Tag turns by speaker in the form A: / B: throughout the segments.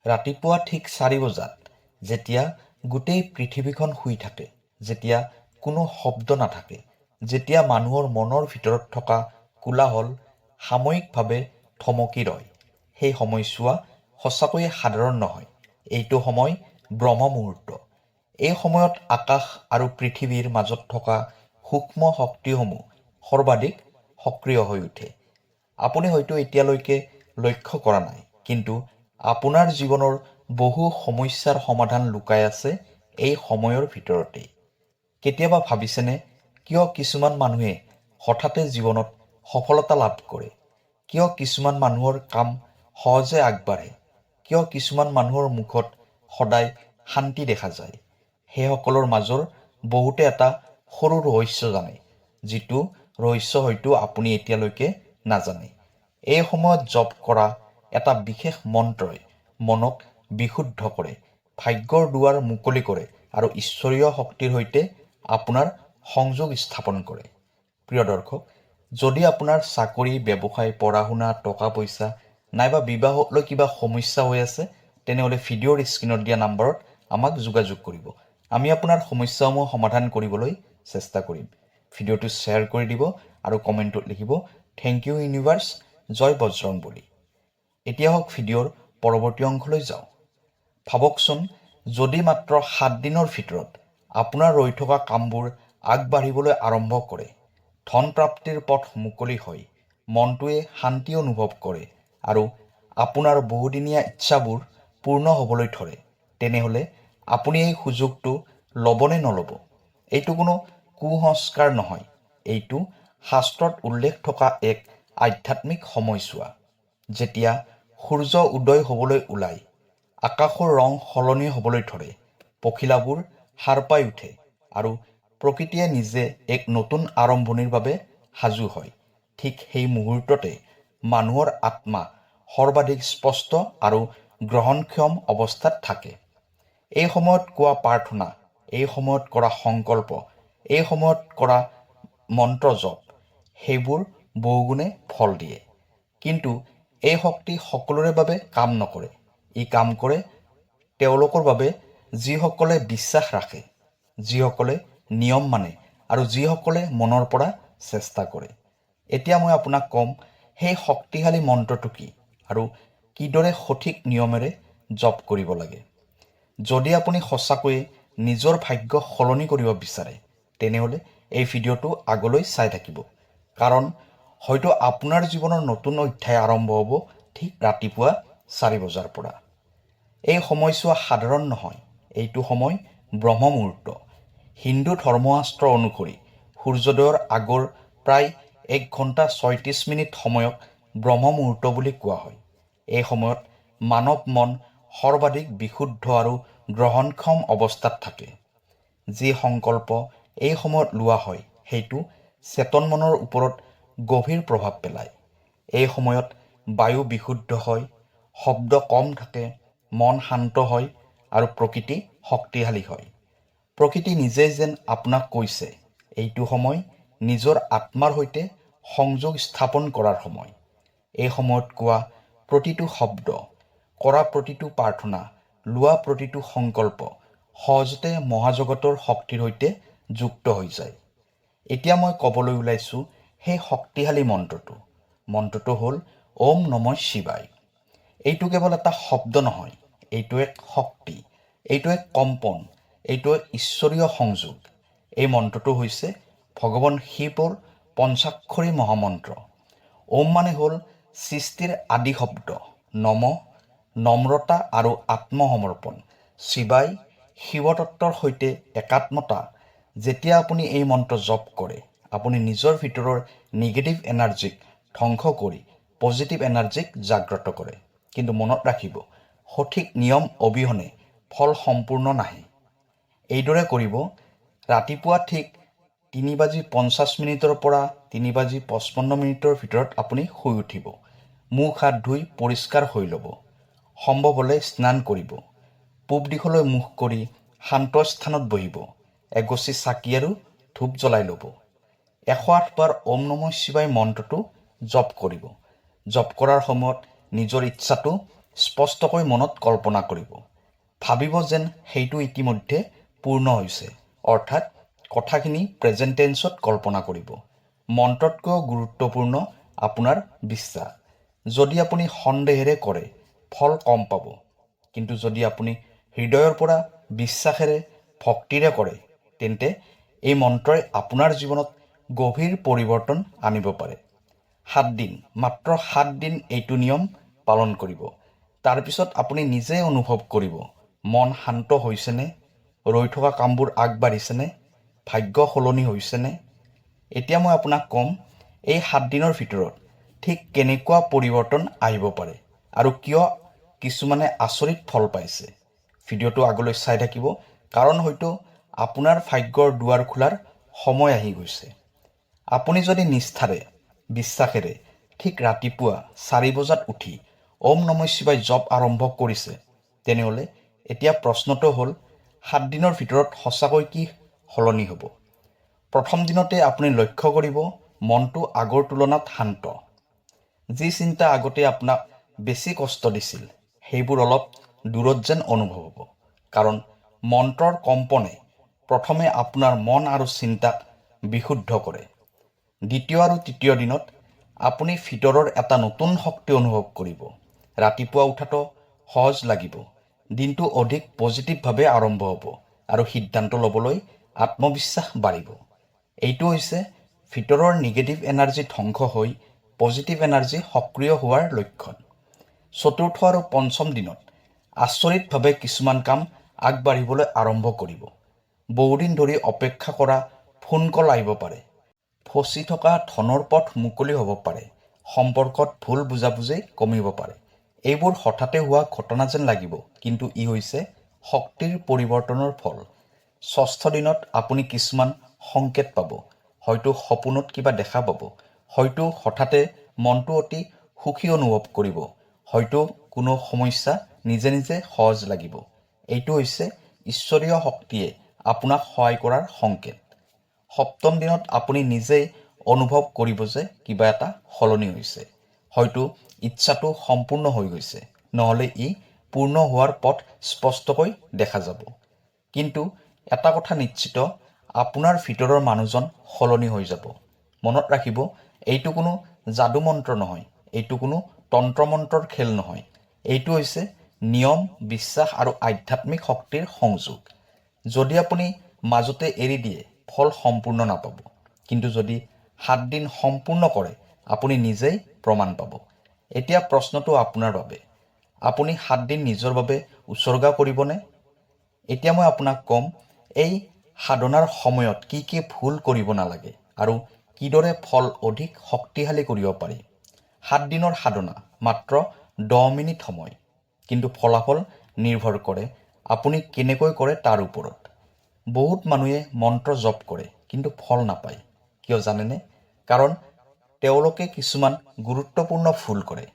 A: ৰাতিপুৱা ঠিক 4 বজাত যেতিয়া গোটেই পৃথিৱীখন শুই থাকে, যেতিয়া কোনো শব্দ নাথাকে, যেতিয়া মানুহৰ মনৰ ভিতৰত থকা কোলাহল সাময়িকভাৱে থমকি ৰয়, সেই সময়ছোৱা সঁচাকৈয়ে সাধাৰণ নহয়। এইটো সময় ব্ৰহ্ম মুহূৰ্ত। এই সময়ত আকাশ আৰু পৃথিৱীৰ মাজত থকা সূক্ষ্ম শক্তিসমূহ সৰ্বাধিক সক্ৰিয় হৈ উঠে। আপুনি হয়তো এতিয়ালৈকে লক্ষ্য কৰা নাই, কিন্তু আপোনাৰ জীৱনৰ বহু সমস্যাৰ সমাধান লুকাই আছে এই সময়ৰ ভিতৰতে। কেতিয়াবা ভাবিছেনে কিয় কিছুমান মানুহে হঠাতে জীৱনত সফলতা লাভ কৰে? কিয় কিছুমান মানুহৰ কাম সহজে আগবাঢ়ে? কিয় কিছুমান মানুহৰ মুখত সদায় শান্তি দেখা যায়? সেইসকলৰ মাজৰ বহুতে এটা সৰু ৰহস্য জানে, যিটো ৰহস্য হয়তো আপুনি এতিয়ালৈকে নাজানে। এই সময়ত জপ কৰা এটা বিশেষ মন্ত্ৰই মনক বিশুদ্ধ কৰে, ভাগ্যৰ দুৱাৰ মুকলি কৰে আৰু ঈশ্বৰীয় শক্তিৰ সৈতে আপোনাৰ সংযোগ স্থাপন কৰে। প্ৰিয় দৰ্শক, যদি আপোনাৰ চাকৰি, ব্যৱসায়, পঢ়া শুনা, টকা পইচা নাইবা বিবাহলৈ কিবা সমস্যা হৈ আছে, তেনেহ'লে ভিডিঅ'ৰ স্ক্ৰীণত দিয়া নম্বৰত আমাক যোগাযোগ কৰিব। আমি আপোনাৰ সমস্যাসমূহ সমাধান কৰিবলৈ চেষ্টা কৰিম। ভিডিঅ'টো শ্বেয়াৰ কৰি দিব আৰু কমেণ্টত লিখিব, থেংক ইউ ইউনিভাৰ্ছ, জয় বজৰং বলী। এতিয়া হওক ভিডিঅ'ৰ পৰৱৰ্তী অংশলৈ যাওঁ। ভাবকচোন, যদি মাত্ৰ 7 দিনৰ ভিতৰত আপোনাৰ ৰৈ থকা কামবোৰ আগবাঢ়িবলৈ আৰম্ভ কৰে, ধন প্ৰাপ্তিৰ পথ মুকলি হয়, মনটোৱে শান্তি অনুভৱ কৰে আৰু আপোনাৰ বহুদিনীয়া ইচ্ছাবোৰ পূৰ্ণ হ'বলৈ ধৰে, তেনেহ'লে আপুনি এই সুযোগটো ল'বনে নল'ব? এইটো কোনো কুসংস্কাৰ নহয়, এইটো শাস্ত্ৰত উল্লেখ থকা এক আধ্যাত্মিক সময়ছোৱা। যেতিয়া সূৰ্য উদয় হ'বলৈ ওলায়, আকাশৰ ৰং সলনি হ'বলৈ ধৰে, পখিলাবোৰ সাৰ পাই উঠে আৰু প্ৰকৃতিয়ে নিজে এক নতুন আৰম্ভণিৰ বাবে সাজু হয়, ঠিক সেই মুহূৰ্ততে মানুহৰ আত্মা সৰ্বাধিক স্পষ্ট আৰু গ্ৰহণক্ষম অৱস্থাত থাকে। এই সময়ত কোৱা প্ৰাৰ্থনা, এই সময়ত কৰা সংকল্প, এই সময়ত কৰা মন্ত্ৰ জপ, সেইবোৰ বহুগুণে ফল দিয়ে। কিন্তু এই শক্তি সকলোৰে বাবে কাম নকৰে। ই কাম কৰে তেওঁলোকৰ বাবে যিসকলে বিশ্বাস ৰাখে, যিসকলে নিয়ম মানে আৰু যিসকলে মনৰ পৰা চেষ্টা কৰে। এতিয়া মই আপোনাক ক'ম, সেই শক্তিশালী মন্ত্ৰটো কি আৰু কিদৰে সঠিক নিয়মেৰে জপ কৰিব লাগে। যদি আপুনি সঁচাকৈয়ে নিজৰ ভাগ্য সলনি কৰিব বিচাৰে, তেনেহ'লে এই ভিডিঅ'টো আগলৈ চাই থাকিব, কাৰণ হয়তো আপোনাৰ জীৱনৰ নতুন অধ্যায় আৰম্ভ হ'ব ঠিক ৰাতিপুৱা 4 বজাৰ পৰা। এই সময়ছোৱা সাধাৰণ নহয়, এইটো সময় ব্ৰহ্ম মুহূৰ্ত। হিন্দু ধৰ্মশাস্ত্ৰ অনুসৰি সূৰ্যোদয়ৰ আগৰ প্ৰায় 1 ঘণ্টা 36 মিনিট সময়ক ব্ৰহ্ম মুহূৰ্ত বুলি কোৱা হয়। এই সময়ত মানৱ মন সৰ্বাধিক বিশুদ্ধ আৰু গ্ৰহণক্ষম অৱস্থাত থাকে। যি সংকল্প এই সময়ত লোৱা হয়, সেইটো চেতন মনৰ ওপৰত গভীৰ প্ৰভাৱ পেলায়। এই সময়ত বায়ু বিশুদ্ধ হয়, শব্দ কম থাকে, মন শান্ত হয় আৰু প্ৰকৃতি শক্তিশালী হয়। প্ৰকৃতি নিজেই যেন আপোনাক কৈছে, এইটো সময় নিজৰ আত্মাৰ সৈতে সংযোগ স্থাপন কৰাৰ সময়। এই সময়ত কোৱা প্ৰতিটো শব্দ, কৰা প্ৰতিটো প্ৰাৰ্থনা, লোৱা প্ৰতিটো সংকল্প সহজতে মহাজগতৰ শক্তিৰ সৈতে যুক্ত হৈ যায়। এতিয়া মই ক'বলৈ ওলাইছোঁ সেই শক্তিশালী মন্ত্ৰটো। মন্ত্ৰটো হ'ল ওম নমঃ শিৱায়। এইটো কেৱল এটা শব্দ নহয়, এইটো এক শক্তি, এইটো এক কম্পন, এইটো এক ঈশ্বৰীয় সংযোগ। এই মন্ত্ৰটো হৈছে ভগৱান শিৱৰ পঞ্চাক্ষৰী মহামন্ত্ৰ। ওম মানে হ'ল সৃষ্টিৰ আদি শব্দ, নম নম্ৰতা আৰু আত্মসমৰ্পণ, শিৱায় শিৱতত্বৰ সৈতে একাত্মতা। যেতিয়া আপুনি এই মন্ত্ৰ জপ কৰে, আপুনি নিজৰ ভিতৰৰ নিগেটিভ এনাৰ্জিক ধ্বংস কৰি পজিটিভ এনাৰ্জিক জাগ্ৰত কৰে। কিন্তু মনত ৰাখিব, সঠিক নিয়ম অবিহনে ফল সম্পূৰ্ণ নাহে। এইদৰে কৰিব, ৰাতিপুৱা ঠিক 3:50 পৰা 3:55 ভিতৰত আপুনি শুই উঠিব। মুখ হাত ধুই পৰিষ্কাৰ হৈ ল'ব। সম্ভৱ হ'লে স্নান কৰিব। পূব দিশলৈ মুখ কৰি শান্ত স্থানত বহিব। এগছি চাকি আৰু ধূপ জ্বলাই ল'ব। 108 বাৰ ওম নমঃ শিৱায় মন্ত্ৰটো জপ কৰিব। জপ কৰাৰ সময়ত নিজৰ ইচ্ছাটো স্পষ্টকৈ মনত কল্পনা কৰিব। ভাবিব যেন সেইটো ইতিমধ্যে পূৰ্ণ হৈছে, অৰ্থাৎ কথাখিনি প্ৰেজেণ্ট টেন্সত কল্পনা কৰিব। মন্ত্ৰতকৈও গুৰুত্বপূৰ্ণ আপোনাৰ বিশ্বাস। যদি আপুনি সন্দেহেৰে কৰে, ফল কম পাব। কিন্তু যদি আপুনি হৃদয়ৰ পৰা বিশ্বাসেৰে, ভক্তিৰে কৰে, তেন্তে এই মন্ত্ৰই আপোনাৰ জীৱনত গভীৰ পৰিৱৰ্তন আনিব পাৰে। 7 দিন, মাত্ৰ 7 দিন এইটো নিয়ম পালন কৰিব। তাৰপিছত আপুনি নিজে অনুভৱ কৰিব, মন শান্ত হৈছেনে, ৰৈ থকা কামবোৰ আগবাঢ়িছেনে, ভাগ্য সলনি হৈছেনে। এতিয়া মই আপোনাক ক'ম, এই 7 দিনৰ ভিতৰত ঠিক কেনেকুৱা পৰিৱৰ্তন আহিব পাৰে আৰু কিয় কিছুমানে আচৰিত ফল পাইছে। ভিডিঅ'টো আগলৈ চাই থাকিব, কাৰণ হয়তো আপোনাৰ ভাগ্যৰ দুৱাৰ খোলাৰ সময় আহি গৈছে। আপুনি যদি নিষ্ঠাৰে, বিশ্বাসেৰে ঠিক ৰাতিপুৱা 4 বজাত উঠি ওম নমঃ শিৱায় জপ আৰম্ভ কৰিছে, তেনেহ'লে এতিয়া প্ৰশ্নটো হ'ল, 7 দিনৰ ভিতৰত সঁচাকৈ কি সলনি হ'ব? প্ৰথম দিনতে আপুনি লক্ষ্য কৰিব, মনটো আগৰ তুলনাত শান্ত। যি চিন্তা আগতে আপোনাক বেছি কষ্ট দিছিল, সেইবোৰ অলপ দূৰত যেন অনুভৱ হ'ব। কাৰণ মন্ত্ৰৰ কম্পনে প্ৰথমে আপোনাৰ মন আৰু চিন্তাক বিশুদ্ধ কৰে। দ্বিতীয় আৰু তৃতীয় দিনত আপুনি ভিতৰৰ এটা নতুন শক্তি অনুভৱ কৰিব। ৰাতিপুৱা উঠাটো সহজ লাগিব, দিনটো অধিক পজিটিভভাৱে আৰম্ভ হ'ব আৰু সিদ্ধান্ত ল'বলৈ আত্মবিশ্বাস বাঢ়িব। এইটো হৈছে ভিতৰৰ নিগেটিভ এনাৰ্জি ধ্বংস হৈ পজিটিভ এনাৰ্জি সক্ৰিয় হোৱাৰ লক্ষণ। চতুৰ্থ আৰু পঞ্চম দিনত আচৰিতভাৱে কিছুমান কাম আগবাঢ়িবলৈ আৰম্ভ কৰিব। বহুদিন ধৰি অপেক্ষা কৰা ফোন কল আহিব পাৰে, ফচি থকা ধনৰ পথ মুকলি হ'ব পাৰে, সম্পৰ্কত ভুল বুজাবুজি কমিব পাৰে। এইবোৰ হঠাতে হোৱা ঘটনা যেন লাগিব, কিন্তু ই হৈছে শক্তিৰ পৰিৱৰ্তনৰ ফল। ষষ্ঠ দিনত আপুনি কিছুমান সংকেত পাব, হয়তো সপোনত কিবা দেখা পাব, হয়তো হঠাতে মনটো অতি সুখী অনুভৱ কৰিব, হয়তো কোনো সমস্যা নিজে নিজে সহজ লাগিব। এইটো হৈছে ঈশ্বৰীয় শক্তিয়ে আপোনাক সহায় কৰাৰ সংকেত। সপ্তম দিনত আপুনি নিজেই অনুভৱ কৰিব যে কিবা এটা সলনি হৈছে, হয়তো ইচ্ছাটো সম্পূৰ্ণ হৈ গৈছে, নহ'লে ই পূৰ্ণ হোৱাৰ পথ স্পষ্টকৈ দেখা যাব। কিন্তু এটা কথা নিশ্চিত, আপোনাৰ ভিতৰৰ মানুহজন সলনি হৈ যাব। মনত ৰাখিব, এইটো কোনো যাদু মন্ত্ৰ নহয়, এইটো কোনো তন্ত্ৰ মন্ত্ৰৰ খেল নহয়। এইটো হৈছে নিয়ম, বিশ্বাস আৰু আধ্যাত্মিক শক্তিৰ সংযোগ। যদি আপুনি মাজতে এৰি দিয়ে, ফল সম্পূৰ্ণ নাপাব। কিন্তু যদি 7 দিন সম্পূৰ্ণ কৰে, আপুনি নিজেই প্ৰমাণ পাব। এতিয়া প্ৰশ্নটো আপোনাৰ বাবে, আপুনি 7 দিন নিজৰ বাবে উৎসৰ্গা কৰিবনে? এতিয়া মই আপোনাক ক'ম, এই সাধনাৰ সময়ত কি কি ভুল কৰিব নালাগে আৰু কিদৰে ফল অধিক শক্তিশালী কৰিব পাৰি। 7 দিনৰ সাধনা মাত্ৰ 10 মিনিট সময়, কিন্তু ফলাফল নিৰ্ভৰ কৰে আপুনি কেনেকৈ কৰে তাৰ ওপৰত। বহুত মানুহে মন্ত্ৰ জপ কৰে কিন্তু ফল নাপায়। কিয় জানেনে? কাৰণ তেওঁলোকে কিছুমান গুৰুত্বপূৰ্ণ ভুল কৰে।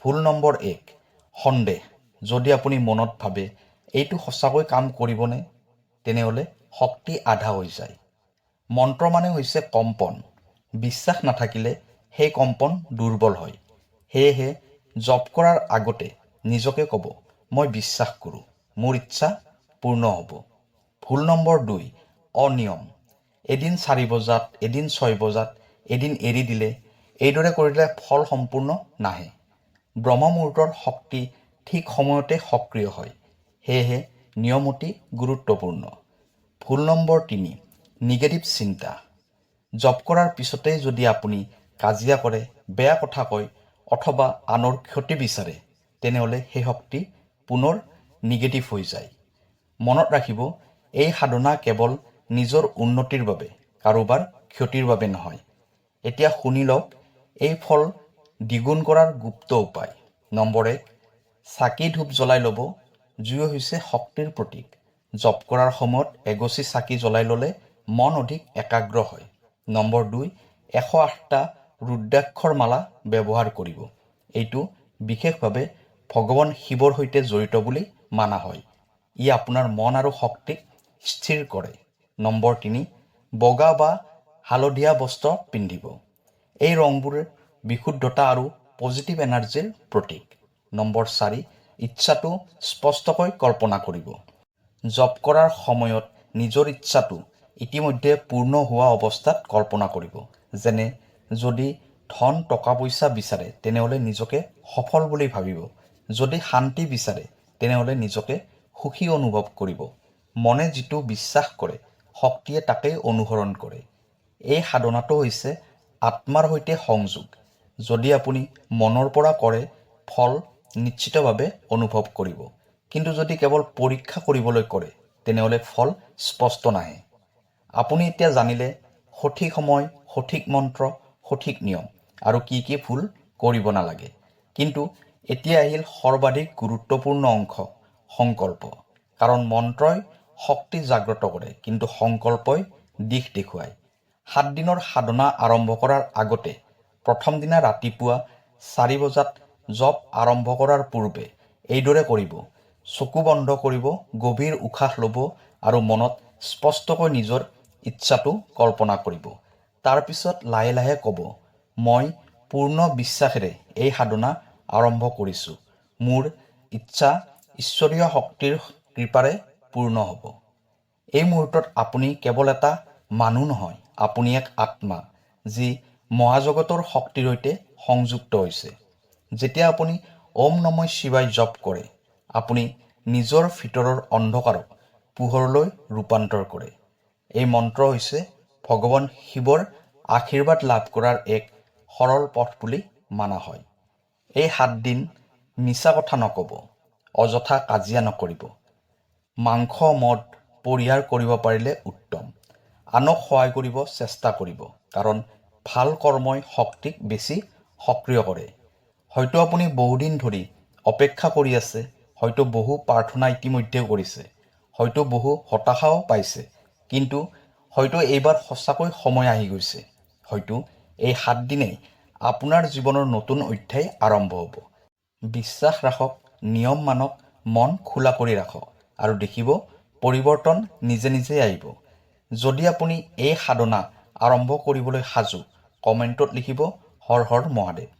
A: ভুল নম্বৰ 1, সন্দেহ। যদি আপুনি মনত ভাবে এইটো সঁচাকৈ কাম কৰিবনে, তেনেহ'লে শক্তি আধা হৈ যায়। মন্ত্ৰ মানে হৈছে কম্পন। বিশ্বাস নাথাকিলে সেই কম্পন দুৰ্বল হয়। সেয়েহে জপ কৰাৰ আগতে নিজকে ক'ব, মই বিশ্বাস কৰোঁ, মোৰ ইচ্ছা পূৰ্ণ হ'ব। ভুল নম্বৰ 2, অনিয়ম। এদিন 4 বজাত, এদিন 6 বজাত, এদিন এৰি দিলে, এইদৰে কৰিলে ফল সম্পূৰ্ণ নাহে। ব্ৰহ্ম মুহূৰ্তৰ শক্তি ঠিক সময়তে সক্ৰিয় হয়, সেয়েহে নিয়ম অতি গুৰুত্বপূৰ্ণ। ভুল নম্বৰ 3, নিগেটিভ চিন্তা। জপ কৰাৰ পিছতেই যদি আপুনি কাজিয়া কৰে, বেয়া কথা কয় অথবা আনৰ ক্ষতি বিচাৰে, তেনেহ'লে সেই শক্তি পুনৰ নিগেটিভ হৈ যায়। মনত ৰাখিব, এই সাধনা কেৱল নিজৰ উন্নতিৰ বাবে, কাৰোবাৰ ক্ষতিৰ বাবে নহয়। এতিয়া শুনি লওক এই ফল দ্বিগুণ কৰাৰ গুপ্ত উপায়। নম্বৰ 1, চাকি ধূপ জ্বলাই ল'ব। জুই হৈছে শক্তিৰ প্ৰতীক। জপ কৰাৰ সময়ত এগছি চাকি জ্বলাই ল'লে মন অধিক একাগ্ৰ হয়। নম্বৰ 2, 108টা ৰুদ্ৰাক্ষৰ মালা ব্যৱহাৰ কৰিব। এইটো বিশেষভাৱে ভগৱান শিৱৰ সৈতে জড়িত বুলি মানা হয়। ই আপোনাৰ মন আৰু শক্তিক স্থিৰ কৰে। নম্বৰ 3, বগা বা হালধীয়া বস্ত্ৰ পিন্ধিব। এই ৰংবোৰ বিশুদ্ধতা আৰু পজিটিভ এনাৰ্জিৰ প্ৰতীক। নম্বৰ 4, ইচ্ছাটো স্পষ্টকৈ কল্পনা কৰিব। জপ কৰাৰ সময়ত নিজৰ ইচ্ছাটো ইতিমধ্যে পূৰ্ণ হোৱা অৱস্থাত কল্পনা কৰিব। যেনে যদি ধন টকা পইচা বিচাৰে তেনেহ'লে নিজকে সফল বুলি ভাবিব। যদি শান্তি বিচাৰে তেনেহ'লে নিজকে সুখী অনুভৱ কৰিব। মনে যিটো বিশ্বাস কৰে শক্তিয়ে তাকেই অনুসৰণ কৰে। এই সাধনাটো হৈছে আত্মাৰ সৈতে সংযোগ। যদি আপুনি মনৰ পৰা কৰে ফল নিশ্চিতভাৱে অনুভৱ কৰিব। কিন্তু যদি কেৱল পৰীক্ষা কৰিবলৈ কৰে তেনেহ'লে ফল স্পষ্ট নাহে। আপুনি এতিয়া জানিলে সঠিক সময়, সঠিক মন্ত্ৰ, সঠিক নিয়ম আৰু কি কি ভুল কৰিব নালাগে। কিন্তু এতিয়া আহিল সৰ্বাধিক গুৰুত্বপূৰ্ণ অংশ, সংকল্প। কাৰণ মন্ত্ৰই শক্তি জাগ্ৰত কৰে কিন্তু সংকল্পই দিশ দেখুৱায়। 7 দিনৰ সাধনা আৰম্ভ কৰাৰ আগতে প্ৰথম দিনা ৰাতিপুৱা 4 বজাত জপ আৰম্ভ কৰাৰ পূৰ্বে এইদৰে কৰিব। চকু বন্ধ কৰিব, গভীৰ উশাহ ল'ব আৰু মনত স্পষ্টকৈ নিজৰ ইচ্ছাটো কল্পনা কৰিব। তাৰপিছত লাহে লাহে ক'ব, মই পূৰ্ণ বিশ্বাসেৰে এই সাধনা আৰম্ভ কৰিছোঁ। মোৰ ইচ্ছা ঈশ্বৰীয় শক্তিৰ কৃপাৰে পূৰ্ণ হ'ব। এই মুহূৰ্তত আপুনি কেৱল এটা মানুহ নহয়, আপুনি এক আত্মা যি মহাজগতৰ শক্তিৰ সৈতে সংযুক্ত হৈছে। যেতিয়া আপুনি ওম নমঃ শিৱায় জপ কৰে আপুনি নিজৰ ভিতৰৰ অন্ধকাৰক পোহৰলৈ ৰূপান্তৰ কৰে। এই মন্ত্ৰ হৈছে ভগৱান শিৱৰ আশীৰ্বাদ লাভ কৰাৰ এক সৰল পথ বুলি মানা হয়। এই 7 দিন মিছা কথা নক'ব, অযথা কাজিয়া নকৰিব, মাংস মদ পৰিহাৰ কৰিব পাৰিলে উত্তম, আনক সহায় কৰিব চেষ্টা কৰিব। কাৰণ ভাল কৰ্মই শক্তিক বেছি সক্ৰিয় কৰে। হয়তো আপুনি বহুদিন ধৰি অপেক্ষা কৰি আছে, হয়তো বহু প্ৰাৰ্থনা ইতিমধ্যে কৰিছে, হয়তো বহু হতাশাও পাইছে, কিন্তু হয়তো এইবাৰ সঁচাকৈ সময় আহি গৈছে। হয়তো এই 7 দিনেই আপোনাৰ জীৱনৰ নতুন অধ্যায় আৰম্ভ হ'ব। বিশ্বাস ৰাখক, নিয়ম মানক, মন খোলা কৰি ৰাখক আৰু দেখিব পৰিৱৰ্তন নিজে নিজেই আহিব। যদি আপুনি এই সাধনা আৰম্ভ কৰিবলৈ সাজু, কমেণ্টত লিখিব হৰ হৰ মহাদেৱ।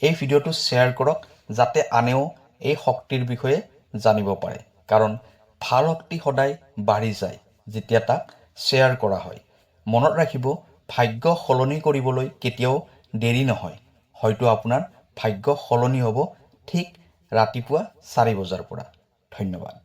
A: এই ভিডিঅ'টো শ্বেয়াৰ কৰক যাতে আনেও এই শক্তিৰ বিষয়ে জানিব পাৰে। কাৰণ ভাল শক্তি সদায় বাঢ়ি যায় যেতিয়া তাক শ্বেয়াৰ কৰা হয়। মনত ৰাখিব, ভাগ্য সলনি কৰিবলৈ কেতিয়াও দেৰি নহয়। হয়তো আপোনাৰ ভাগ্য সলনি হ'ব ঠিক ৰাতিপুৱা 4 বজাৰ পৰা। ধন্যবাদ।